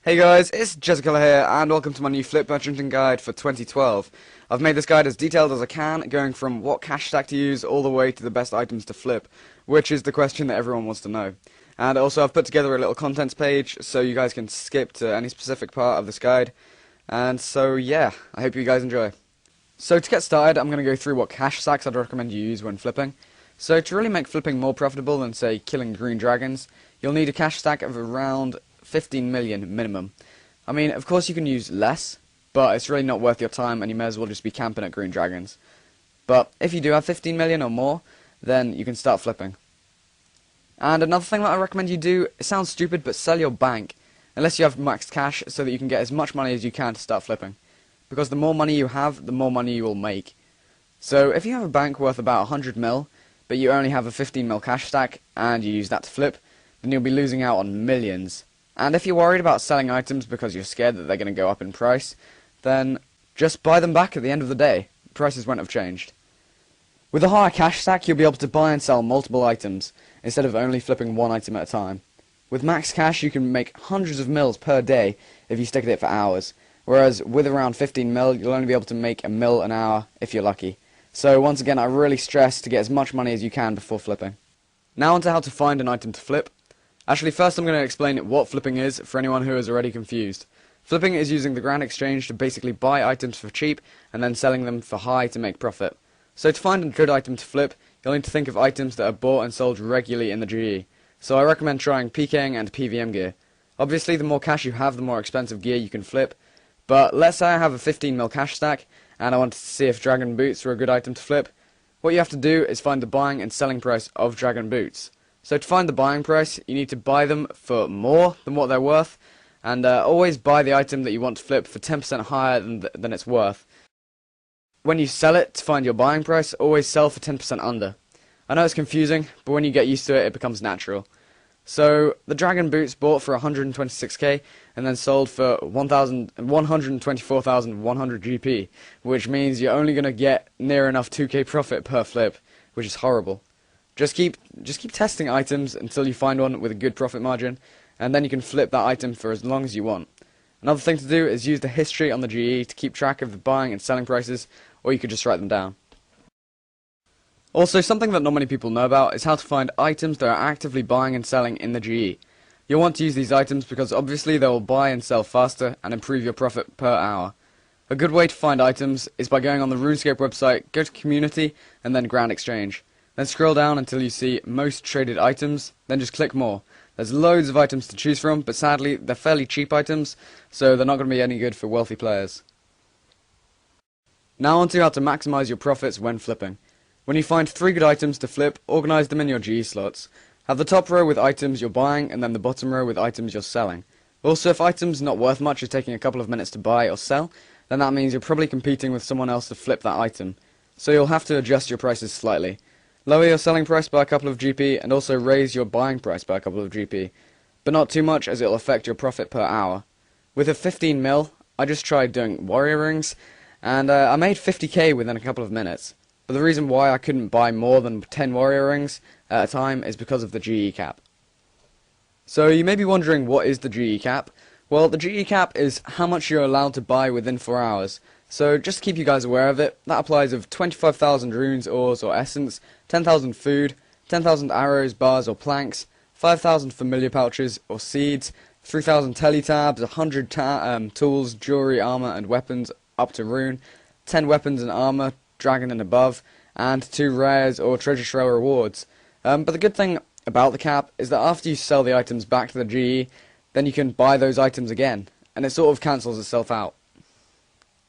Hey guys, it's Jessica here, and welcome to my new flip merchanting guide for 2012. I've made this guide as detailed as I can, going from what cash stack to use all the way to the best items to flip, which is the question that everyone wants to know. And also I've put together a little contents page so you guys can skip to any specific part of this guide. And so yeah, I hope you guys enjoy. So to get started, I'm going to go through what cash stacks I'd recommend you use when flipping. So to really make flipping more profitable than say killing green dragons, you'll need a cash stack of around 15 million minimum. I mean, of course you can use less, but it's really not worth your time and you may as well just be camping at green dragons. But if you do have 15 million or more, then you can start flipping. And another thing that I recommend you do, it sounds stupid, but sell your bank, unless you have maxed cash, so that you can get as much money as you can to start flipping. Because the more money you have, the more money you will make. So if you have a bank worth about 100 mil, but you only have a 15 mil cash stack, and you use that to flip, then you'll be losing out on millions. And if you're worried about selling items because you're scared that they're going to go up in price, then just buy them back at the end of the day. Prices won't have changed. With a higher cash stack, you'll be able to buy and sell multiple items, instead of only flipping one item at a time. With max cash, you can make hundreds of mils per day if you stick at it for hours, whereas with around 15 mil, you'll only be able to make a mil an hour if you're lucky. So once again, I really stress to get as much money as you can before flipping. Now on to how to find an item to flip. Actually, first I'm going to explain what flipping is for anyone who is already confused. Flipping is using the Grand Exchange to basically buy items for cheap and then selling them for high to make profit. So to find a good item to flip, you'll need to think of items that are bought and sold regularly in the GE. So I recommend trying PKing and PVM gear. Obviously, the more cash you have, the more expensive gear you can flip. But let's say I have a 15 mil cash stack and I wanted to see if dragon boots were a good item to flip. What you have to do is find the buying and selling price of dragon boots. So to find the buying price, you need to buy them for more than what they're worth, and always buy the item that you want to flip for 10% higher than it's worth. When you sell it to find your buying price, always sell for 10% under. I know it's confusing, but when you get used to it, it becomes natural. So the dragon boots bought for 126k and then sold for 124,100 GP, which means you're only going to get near enough 2k profit per flip, which is horrible. Just keep testing items until you find one with a good profit margin, and then you can flip that item for as long as you want. Another thing to do is use the history on the GE to keep track of the buying and selling prices, or you could just write them down. Also, something that not many people know about is how to find items that are actively buying and selling in the GE. You'll want to use these items because obviously they will buy and sell faster and improve your profit per hour. A good way to find items is by going on the RuneScape website, go to Community, and then Grand Exchange. Then scroll down until you see most traded items, then just click more. There's loads of items to choose from, but sadly they're fairly cheap items, so they're not going to be any good for wealthy players. Now on to how to maximize your profits when flipping. When you find 3 good items to flip, organize them in your GE slots. Have the top row with items you're buying, and then the bottom row with items you're selling. Also, if items not worth much are taking a couple of minutes to buy or sell, then that means you're probably competing with someone else to flip that item. So you'll have to adjust your prices slightly. Lower your selling price by a couple of GP and also raise your buying price by a couple of GP, but not too much as it will affect your profit per hour. With a 15 mil, I just tried doing warrior rings, and I made 50k within a couple of minutes. But the reason why I couldn't buy more than 10 warrior rings at a time is because of the GE cap. So you may be wondering, what is the GE cap? Well, the GE cap is how much you're allowed to buy within 4 hours. So just to keep you guys aware of it, that applies of 25,000 runes, ores or essence, 10,000 food, 10,000 arrows, bars or planks, 5,000 familiar pouches or seeds, 3,000 teletabs, 100 tools, jewelry, armor and weapons up to rune, 10 weapons and armor, dragon and above, and 2 rares or treasure trail rewards. But the good thing about the cap is that after you sell the items back to the GE, then you can buy those items again, and it sort of cancels itself out.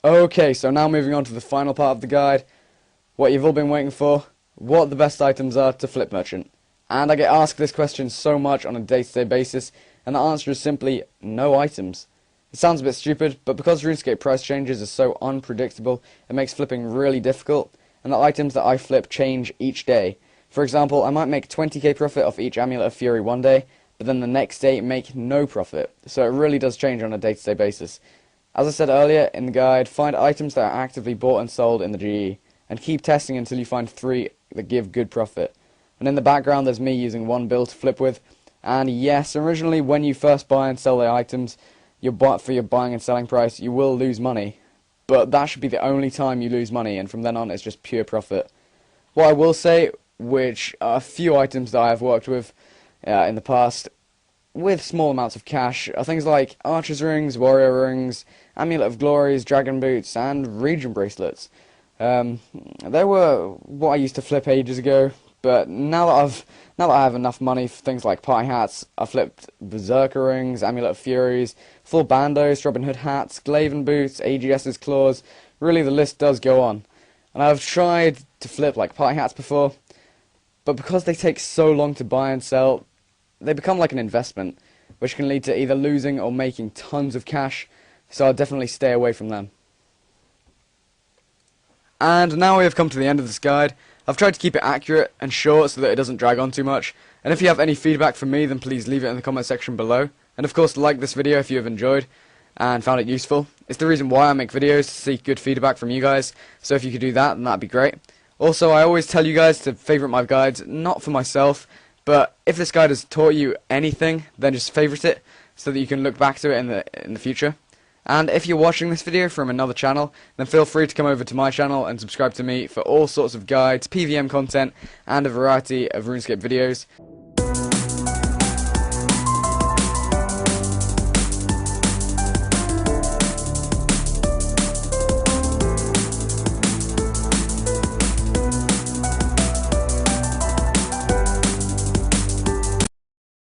Okay, so now moving on to the final part of the guide, what you've all been waiting for, what the best items are to flip merchant. And I get asked this question so much on a day-to-day basis, and the answer is simply no items. It sounds a bit stupid, but because RuneScape price changes are so unpredictable, it makes flipping really difficult, and the items that I flip change each day. For example, I might make 20k profit off each Amulet of Fury one day, but then the next day make no profit, so it really does change on a day-to-day basis. As I said earlier in the guide, find items that are actively bought and sold in the GE, and keep testing until you find 3 that give good profit. And in the background there's me using one build to flip with, and yes, originally when you first buy and sell the items, for your buying and selling price, you will lose money. But that should be the only time you lose money, and from then on it's just pure profit. What I will say, which are a few items that I have worked with in the past, with small amounts of cash, are things like Archer's Rings, Warrior Rings, Amulet of Glories, Dragon Boots, and Region Bracelets. They were what I used to flip ages ago, but now that I have enough money for things like party hats, I flipped Berserker Rings, Amulet of Furies, full bandos, Robin Hood hats, Glaven Boots, AGS's claws. Really, the list does go on. And I've tried to flip like party hats before, but because they take so long to buy and sell, they become like an investment, which can lead to either losing or making tons of cash, so I'll definitely stay away from them. And now we have come to the end of this guide. I've tried to keep it accurate and short so that it doesn't drag on too much, and if you have any feedback from me, then please leave it in the comment section below, and of course like this video if you have enjoyed and found it useful. It's the reason why I make videos, to seek good feedback from you guys, so if you could do that, then that'd be great. Also, I always tell you guys to favourite my guides, not for myself, but if this guide has taught you anything, then just favourite it, so that you can look back to it in the future. And if you're watching this video from another channel, then feel free to come over to my channel and subscribe to me for all sorts of guides, PVM content, and a variety of RuneScape videos.